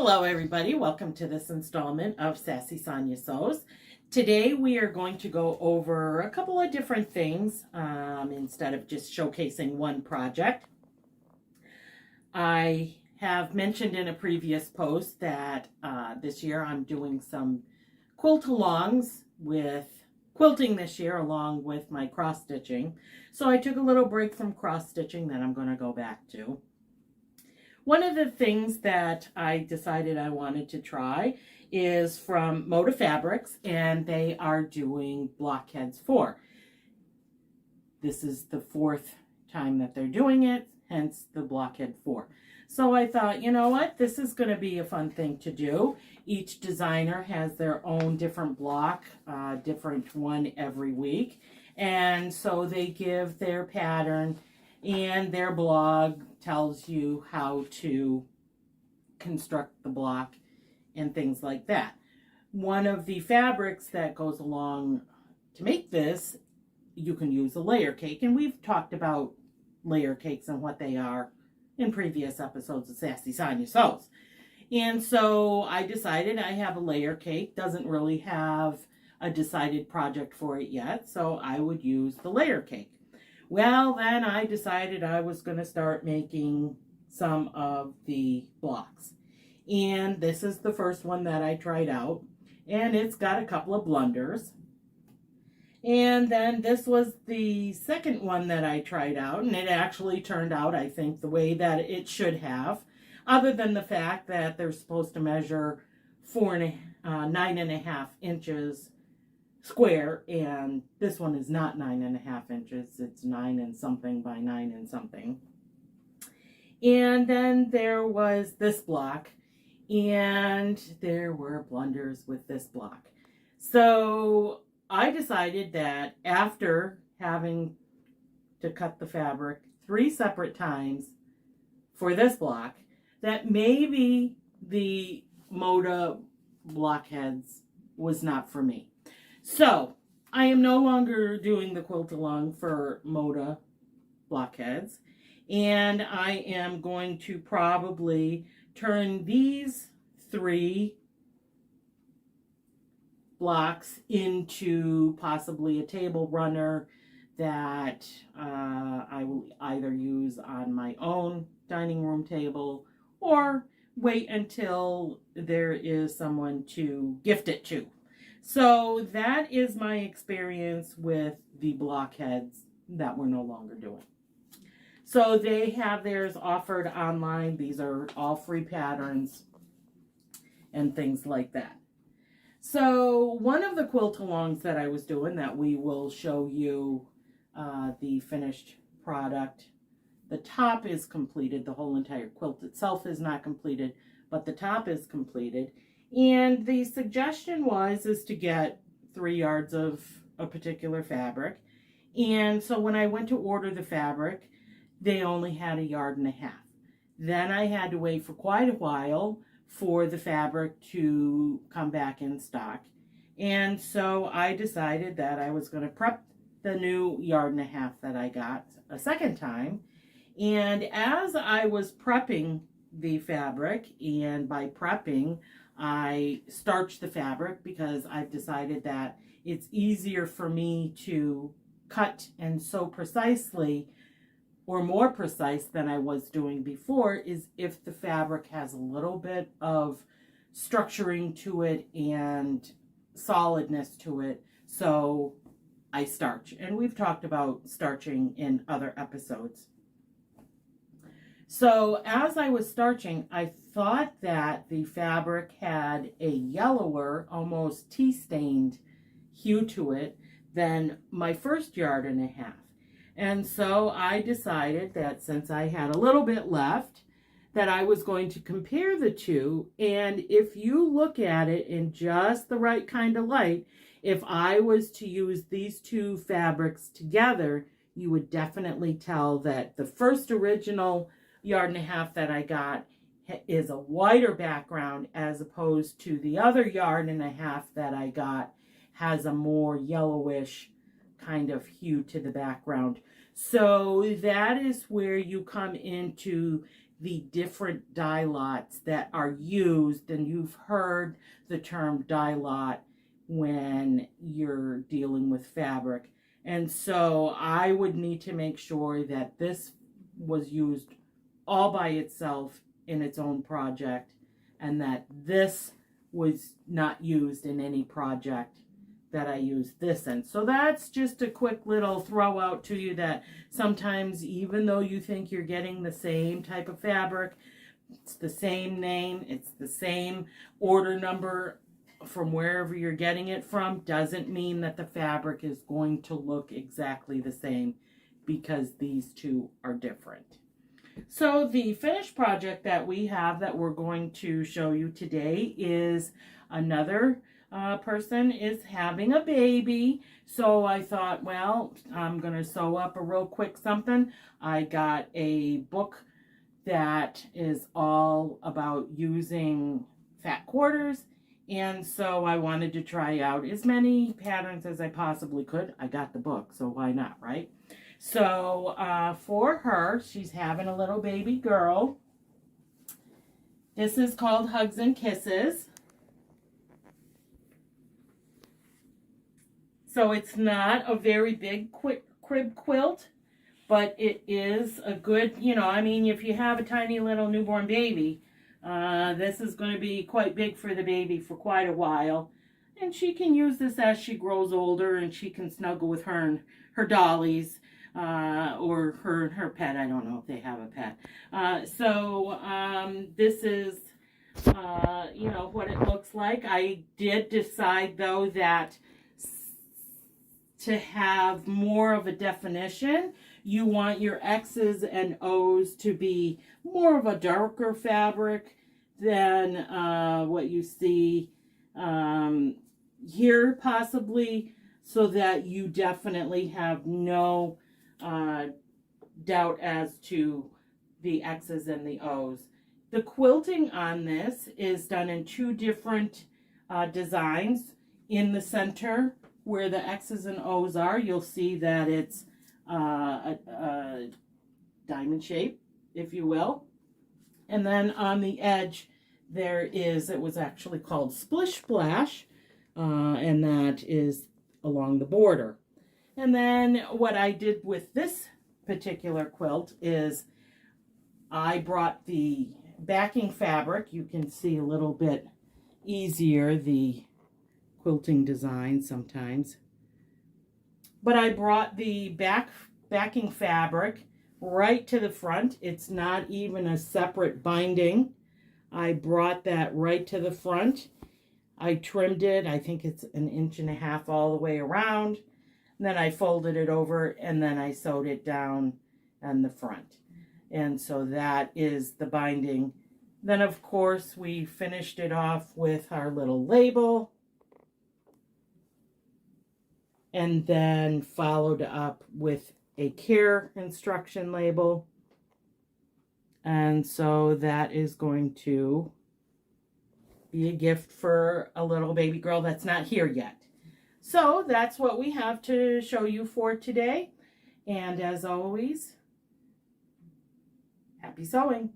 Hello everybody, welcome to this installment of Sassy Sonya Sews. Today we are going to go over a couple of different things instead of just showcasing one project. I have mentioned in a previous post that this year I'm doing some quilt-alongs with quilting this year along with my cross-stitching. So I took a little break from cross-stitching that I'm going to go back to. One of the things that I decided I wanted to try is from Moda Fabrics, and they are doing Blockheads 4. This is the fourth time that they're doing it, hence the Blockhead 4. So I thought, you know what, this is going to be a fun thing to do. Each designer has their own different block, different one every week. And so they give their pattern, and their blog tells you how to construct the block and things like that. One of the fabrics that goes along to make this, you can use a layer cake. And we've talked about layer cakes and what they are in previous episodes of Sassy Sonya Sews. And so I decided I have a layer cake. Doesn't really have a decided project for it yet, so I would use the layer cake. Well, then I decided I was going to start making some of the blocks. And this is the first one that I tried out. And it's got a couple of blunders. And then this was the second one that I tried out. And it actually turned out, I think, the way that it should have. Other than the fact that they're supposed to measure 9.5 inches square, and this one is not 9.5 inches. It's 9 and something by 9 and something. And then there was this block, and there were blunders with this block. So I decided that after having to cut the fabric 3 separate times for this block, that maybe the Moda Blockheads was not for me. So, I am no longer doing the quilt along for Moda Blockheads, and I am going to probably turn these 3 blocks into possibly a table runner that I will either use on my own dining room table or wait until there is someone to gift it to. So that is my experience with the Blockheads that we're no longer doing. So they have theirs offered online. These are all free patterns and things like that. So one of the quilt-alongs that I was doing that we will show you the finished product. The top is completed. The whole entire quilt itself is not completed, but the top is completed. And the suggestion is to get 3 yards of a particular fabric. And so when I went to order the fabric, they only had 1.5 yards. Then I had to wait for quite a while for the fabric to come back in stock. And so I decided that I was going to prep the new 1.5 yards that I got a second time. And as I was prepping the fabric, and by prepping, I starched the fabric because I've decided that it's easier for me to cut and sew precisely or more precise than I was doing before is if the fabric has a little bit of structuring to it and solidness to it. So I starch. And we've talked about starching in other episodes. So as I was starching, I thought that the fabric had a yellower, almost tea-stained hue to it than my first 1.5 yards. And so I decided that since I had a little bit left, that I was going to compare the two. And if you look at it in just the right kind of light, if I was to use these 2 fabrics together, you would definitely tell that the first original 1.5 yards that I got is a whiter background, as opposed to the other 1.5 yards that I got has a more yellowish kind of hue to the background. So that is where you come into the different dye lots that are used, and you've heard the term dye lot when you're dealing with fabric. And so I would need to make sure that this was used all by itself in its own project, and that this was not used in any project that I used this in. So that's just a quick little throw out to you, that sometimes even though you think you're getting the same type of fabric, it's the same name, it's the same order number from wherever you're getting it from, doesn't mean that the fabric is going to look exactly the same, because these two are different. So the finished project that we have that we're going to show you today is another person is having a baby. So I thought, well, I'm going to sew up a real quick something. I got a book that is all about using fat quarters. And so I wanted to try out as many patterns as I possibly could. I got the book, so why not, right? So for her, she's having a little baby girl. This is called Hugs and Kisses. So it's not a very big crib quilt, but it is a good, I mean, if you have a tiny little newborn baby, this is going to be quite big for the baby for quite a while. And she can use this as she grows older, and she can snuggle with her dollies, or her pet. I don't know if they have a pet. This is, what it looks like. I did decide, though, that to have more of a definition, you want your X's and O's to be more of a darker fabric than what you see here, possibly, so that you definitely have no doubt as to the X's and the O's. The quilting on this is done in two different designs. In the center, where the X's and O's are, you'll see that it's a diamond shape, if you will. And then on the edge, it was actually called Splish Splash, and that is along the border. And then what I did with this particular quilt is I brought the backing fabric. You can see a little bit easier the quilting design sometimes. But I brought the backing fabric right to the front. It's not even a separate binding. I brought that right to the front. I trimmed it. I think it's 1.5 inches all the way around. And then I folded it over, and then I sewed it down on the front. And so that is the binding. Then, of course, we finished it off with our little label, and then followed up with a care instruction label. And so that is going to be a gift for a little baby girl that's not here yet. So that's what we have to show you for today. And as always, happy sewing.